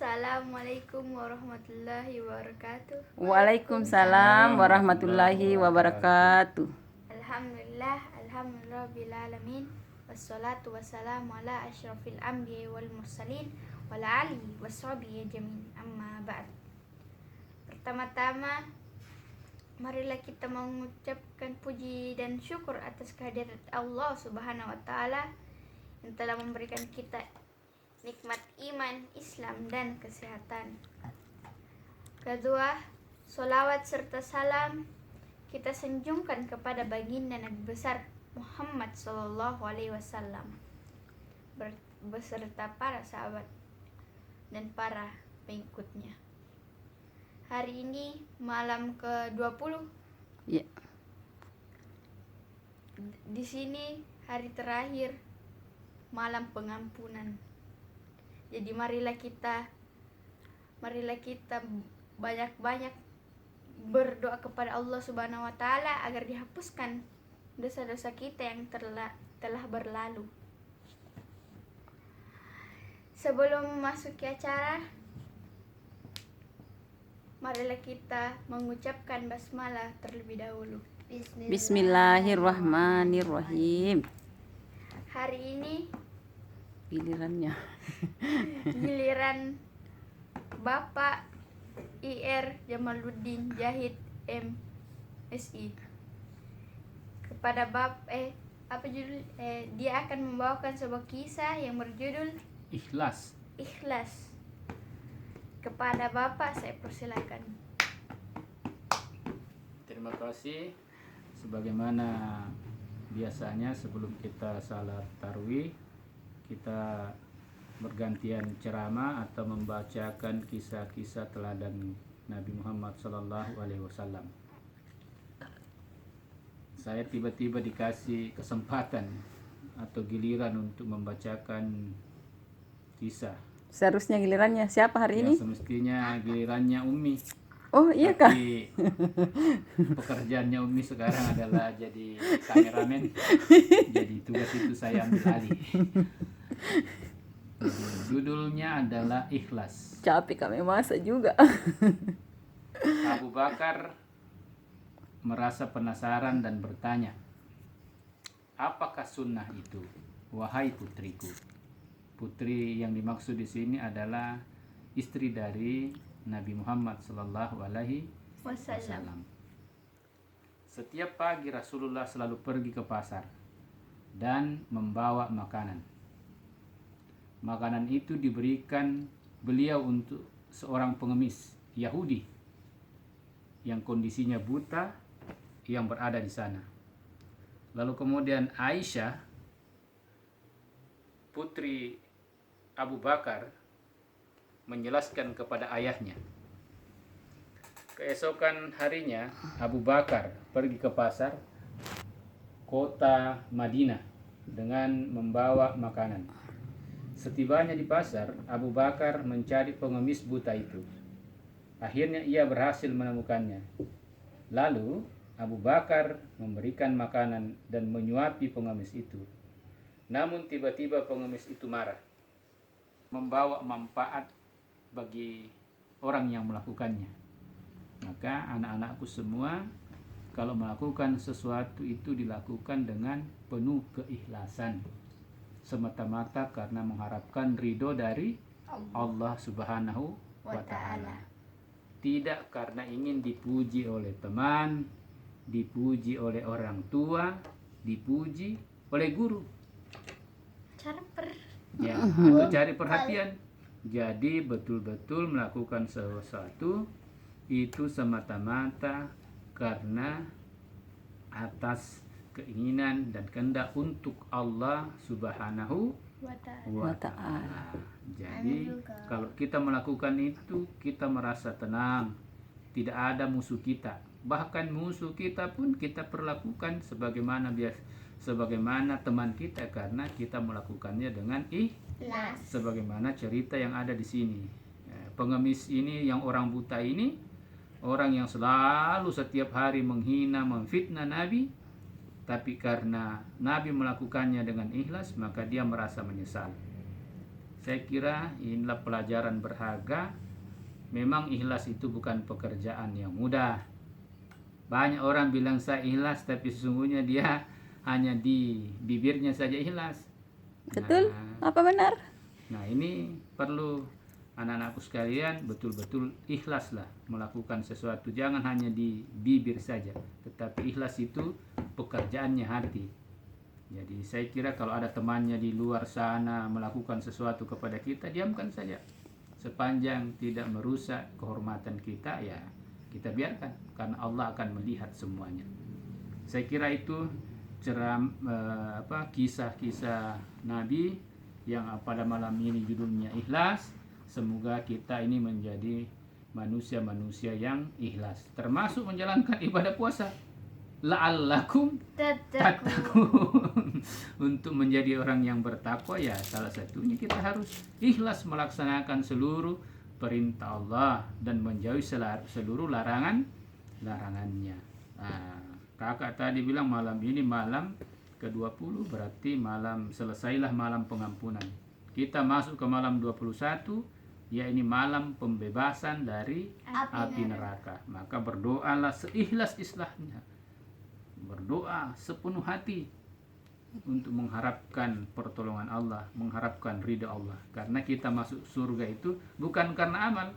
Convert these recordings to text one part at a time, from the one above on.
Assalamualaikum warahmatullahi wabarakatuh. Waalaikumsalam warahmatullahi wabarakatuh. Alhamdulillahirabbil wassalatu wassalamu ala asyrafil anbiya'i wal mursalin wa ala alihi washabihi ajmain. Amma ba'd. Pertama-tama, marilah kita mengucapkan puji dan syukur atas kehadirat Allah Subhanahu wa taala yang telah memberikan kita nikmat iman, Islam, dan kesehatan. Kedua, solawat serta salam kita sanjungkan kepada baginda Nabi besar Muhammad Sallallahu Alaihi Wasallam beserta para sahabat dan para pengikutnya. Hari ini malam ke-20. Ya. Di sini hari terakhir malam pengampunan. Jadi marilah kita banyak-banyak berdoa kepada Allah Subhanahu wa taala agar dihapuskan dosa-dosa kita yang telah berlalu. Sebelum memasuki acara, marilah kita mengucapkan basmalah terlebih dahulu. Bismillahirrahmanirrahim. Hari ini giliran Bapak IR Jamaluddin Jahid MSI. Kepada dia akan membawakan sebuah kisah yang berjudul Ikhlas. Kepada Bapak saya persilakan. Terima kasih. Sebagaimana biasanya sebelum kita salat tarawih, kita bergantian ceramah atau membacakan kisah-kisah teladan Nabi Muhammad SAW. Saya tiba-tiba dikasih kesempatan atau giliran untuk membacakan kisah. Seharusnya gilirannya siapa hari ini? Semestinya gilirannya Umi. Oh iya kah? Tapi pekerjaannya Umi sekarang adalah jadi kameramen. Jadi tugas itu saya ambil alih. Judulnya adalah Ikhlas. Capek kami masa juga. Abu Bakar merasa penasaran dan bertanya, apakah sunnah itu, wahai putriku? Putri yang dimaksud di sini adalah istri dari Nabi Muhammad Sallallahu Alaihi Wasallam. Setiap pagi Rasulullah selalu pergi ke pasar dan membawa makanan. Makanan itu diberikan beliau untuk seorang pengemis Yahudi yang kondisinya buta yang berada di sana. Lalu kemudian Aisyah, putri Abu Bakar, menjelaskan kepada ayahnya. Keesokan harinya Abu Bakar pergi ke pasar kota Madinah dengan membawa makanan. Setibanya di pasar, Abu Bakar mencari pengemis buta itu. Akhirnya ia berhasil menemukannya. Lalu Abu Bakar memberikan makanan dan menyuapi pengemis itu. Namun tiba-tiba pengemis itu marah, membawa manfaat bagi orang yang melakukannya. Maka anak-anakku semua, kalau melakukan sesuatu itu dilakukan dengan penuh keikhlasan, semata-mata karena mengharapkan ridho dari Allah Subhanahu wa ta'ala. Tidak karena ingin dipuji oleh teman, dipuji oleh orang tua, dipuji oleh guru, atau cari perhatian. Jadi betul-betul melakukan sesuatu itu semata-mata karena atas keinginan dan kehendak untuk Allah Subhanahu wa ta'ala. Jadi kalau kita melakukan itu, kita merasa tenang, tidak ada musuh kita. Bahkan musuh kita pun kita perlakukan sebagaimana teman kita, karena kita melakukannya dengan ikhlas. Sebagaimana cerita yang ada di sini. Pengemis ini, yang orang buta ini, orang yang selalu setiap hari menghina, memfitnah Nabi, tapi karena Nabi melakukannya dengan ikhlas, maka dia merasa menyesal. Saya kira inilah pelajaran berharga. Memang ikhlas itu bukan pekerjaan yang mudah. Banyak orang bilang saya ikhlas, tapi sesungguhnya dia hanya di bibirnya saja ikhlas. Betul? Nah, Apa benar? Nah, ini perlu anak-anakku sekalian betul-betul ikhlaslah melakukan sesuatu. Jangan hanya di bibir saja, tetapi ikhlas itu pekerjaannya hati. Jadi saya kira kalau ada temannya di luar sana melakukan sesuatu kepada kita, diamkan saja. Sepanjang tidak merusak kehormatan kita, ya kita biarkan, karena Allah akan melihat semuanya. Saya kira itu kisah-kisah Nabi yang pada malam ini judulnya ikhlas. Semoga kita ini menjadi manusia-manusia yang ikhlas, termasuk menjalankan ibadah puasa. La'allakum tattaqun. Untuk menjadi orang yang bertakwa, ya salah satunya kita harus ikhlas melaksanakan seluruh perintah Allah dan menjauhi seluruh larangannya. Nah, kakak tadi bilang malam ini malam ke-20, berarti selesailah malam pengampunan. Kita masuk ke malam 21, ya ini malam pembebasan dari api neraka. Maka berdoalah seikhlas-ikhlasnya. Berdoa sepenuh hati untuk mengharapkan pertolongan Allah, mengharapkan ridha Allah. Karena kita masuk surga itu bukan karena amal,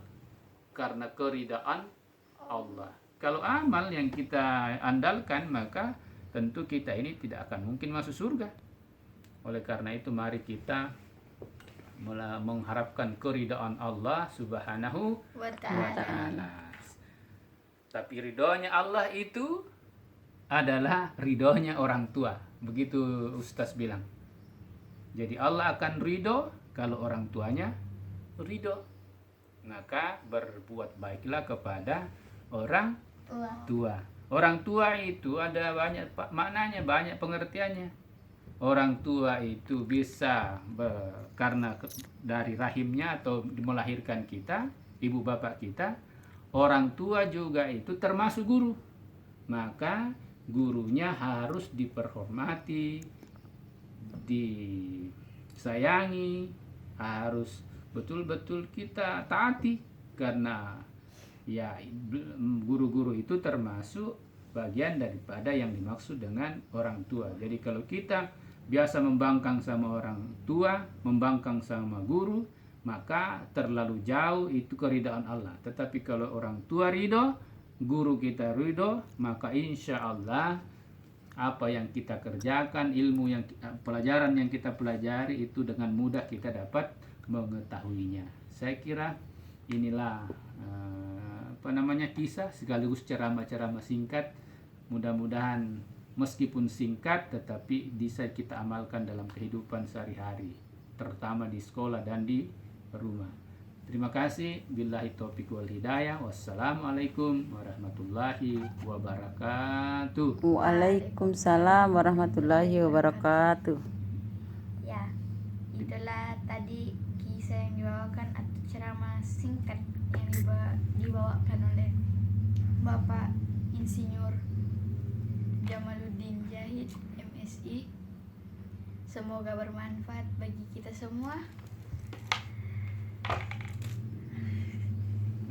karena keridhaan Allah. Kalau amal yang kita andalkan, maka tentu kita ini tidak akan mungkin masuk surga. Oleh karena itu mari kita mengharapkan keridhaan Allah Subhanahu wa ta'ala. Tapi ridhonya Allah itu adalah ridhonya orang tua. Begitu Ustaz bilang. Jadi Allah akan ridho kalau orang tuanya ridho. Maka berbuat baiklah kepada orang tua. Orang tua itu ada banyak maknanya, banyak pengertiannya. Orang tua itu bisa karena dari rahimnya atau melahirkan kita, ibu bapak kita. Orang tua juga itu termasuk guru. Maka gurunya harus diperhormati, disayangi, harus betul-betul kita taati, karena ya guru-guru itu termasuk bagian daripada yang dimaksud dengan orang tua. Jadi kalau kita biasa membangkang sama orang tua, membangkang sama guru, maka terlalu jauh itu keridhaan Allah. Tetapi kalau orang tua ridho, guru kita ridho, maka insya Allah apa yang kita kerjakan, pelajaran yang kita pelajari itu dengan mudah kita dapat mengetahuinya. Saya kira inilah kisah sekaligus ceramah-ceramah singkat. Mudah-mudahan meskipun singkat tetapi bisa kita amalkan dalam kehidupan sehari-hari, terutama di sekolah dan di rumah. Terima kasih. Billahi taufiq wal hidayah. Wassalamualaikum warahmatullahi wabarakatuh. Waalaikumsalam warahmatullahi wabarakatuh. Ya, itulah tadi kisah yang dibawakan atau ceramah singkat yang dibawakan oleh Bapak Insinyur Jamaluddin Jahid, MSI. Semoga bermanfaat bagi kita semua.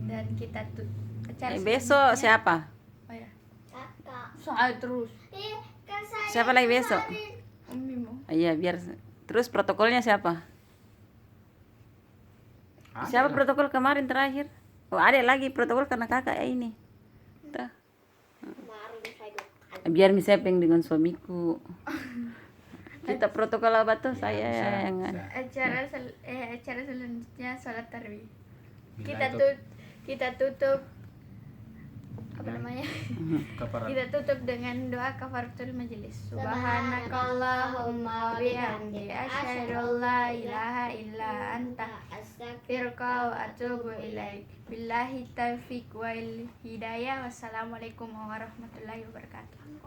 Dan kita Besok siapa? Oh ya. Kakak. Soal terus. Kan saya Siapa lagi besok? Umimu. Iya, biar terus protokolnya siapa? Siapa protokol kemarin terakhir? Oh, ada lagi protokol karena kakak ya ini. Tuh. kemarin saya Biar misepeng dengan suamiku. Kita protokol apa tuh saya yang Acara selanjutnya sholat tarawih. Bila Kita tutup apa namanya? kafarat. Kita tutup dengan doa kafaratul majelis. Subhanakallahumma wa bihamdika asyhadu an la ilaha illa anta astaghfiruka wa atubu ilaik. Billahi taufiq wal hidayah. Wassalamualaikum warahmatullahi wabarakatuh.